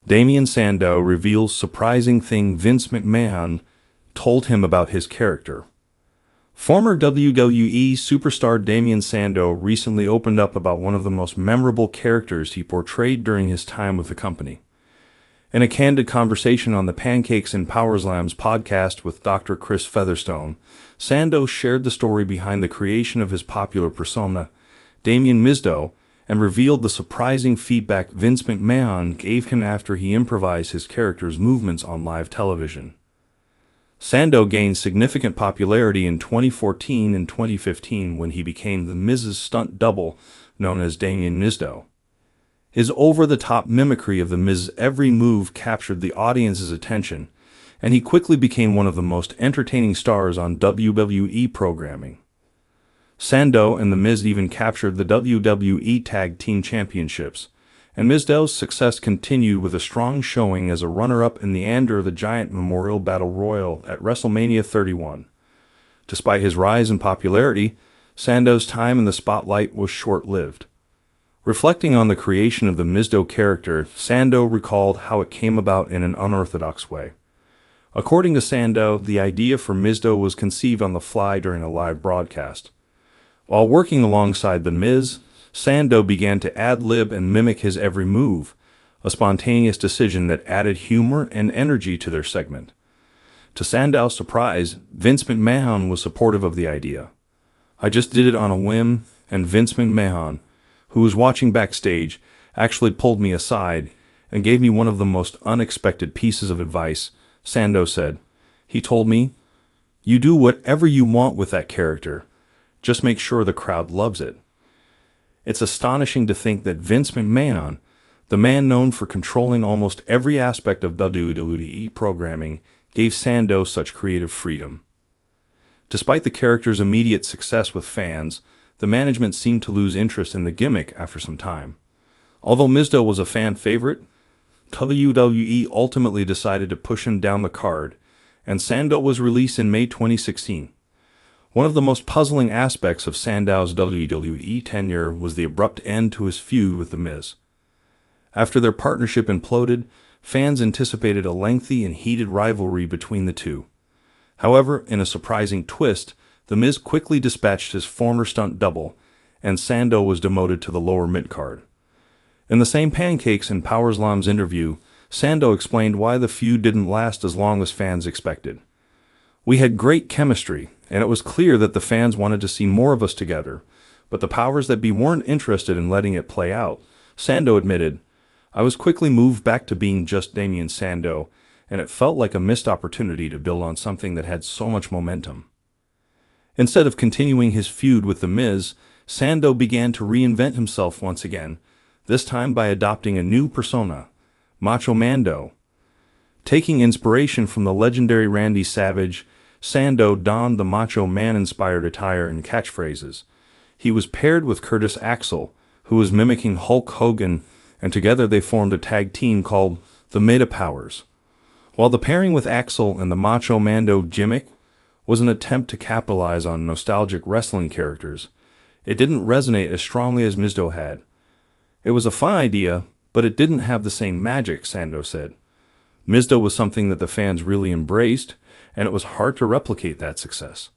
Damien Sandow reveals surprising thing Vince McMahon told him about his character. Former WWE superstar Damien Sandow recently opened up about one of the most memorable characters he portrayed during his time with the company. In a candid conversation on the Pancakes and Power Slams podcast with Dr. Chris Featherstone, Sandow shared the story behind the creation of his popular persona, Damien Sandow, and revealed the surprising feedback Vince McMahon gave him after he improvised his character's movements on live television. Sandow gained significant popularity in 2014 and 2015 when he became the Miz's stunt double, known as Damien Sandow. His over-the-top mimicry of the Miz's every move captured the audience's attention, and he quickly became one of the most entertaining stars on WWE programming. Sandow and The Miz even captured the WWE Tag Team Championships, and Mizdow's success continued with a strong showing as a runner-up in the Andre the Giant Memorial Battle Royal at WrestleMania 31. Despite his rise in popularity, Sandow's time in the spotlight was short-lived. Reflecting on the creation of the Mizdow character, Sandow recalled how it came about in an unorthodox way. According to Sandow, the idea for Mizdow was conceived on the fly during a live broadcast. While working alongside The Miz, Sandow began to ad-lib and mimic his every move, a spontaneous decision that added humor and energy to their segment. To Sandow's surprise, Vince McMahon was supportive of the idea. "I just did it on a whim, and Vince McMahon, who was watching backstage, actually pulled me aside and gave me one of the most unexpected pieces of advice," Sandow said. "He told me, 'You do whatever you want with that character. Just make sure the crowd loves it.'" It's astonishing to think that Vince McMahon, the man known for controlling almost every aspect of WWE programming, gave Sandow such creative freedom. Despite the character's immediate success with fans, the management seemed to lose interest in the gimmick after some time. Although Mizdow was a fan favorite, WWE ultimately decided to push him down the card, and Sandow was released in May 2016. One of the most puzzling aspects of Sandow's WWE tenure was the abrupt end to his feud with The Miz. After their partnership imploded, fans anticipated a lengthy and heated rivalry between the two. However, in a surprising twist, The Miz quickly dispatched his former stunt double, and Sandow was demoted to the lower mid-card. In the same Pancakes and Power Slams interview, Sandow explained why the feud didn't last as long as fans expected. "We had great chemistry, and it was clear that the fans wanted to see more of us together, but the powers that be weren't interested in letting it play out," Sandow admitted. "I was quickly moved back to being just Damien Sandow, and it felt like a missed opportunity to build on something that had so much momentum." Instead of continuing his feud with The Miz, Sandow began to reinvent himself once again, this time by adopting a new persona, Macho Mando. Taking inspiration from the legendary Randy Savage, Sandow donned the Macho Man-inspired attire and catchphrases. He was paired with Curtis Axel, who was mimicking Hulk Hogan, and together they formed a tag team called the Meta Powers. While the pairing with Axel and the Macho Mando gimmick was an attempt to capitalize on nostalgic wrestling characters, it didn't resonate as strongly as Mizdow had. "It was a fun idea, but it didn't have the same magic," Sandow said. Mizdow was something that the fans really embraced, and it was hard to replicate that success.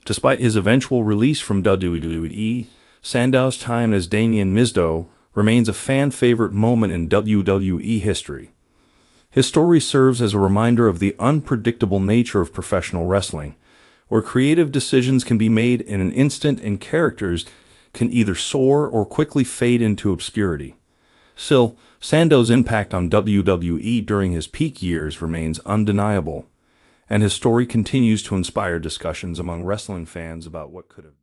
Despite his eventual release from WWE, Sandow's time as Damien Mizdow remains a fan-favorite moment in WWE history. His story serves as a reminder of the unpredictable nature of professional wrestling, where creative decisions can be made in an instant and characters can either soar or quickly fade into obscurity. Still, Sandow's impact on WWE during his peak years remains undeniable, and his story continues to inspire discussions among wrestling fans about what could have been.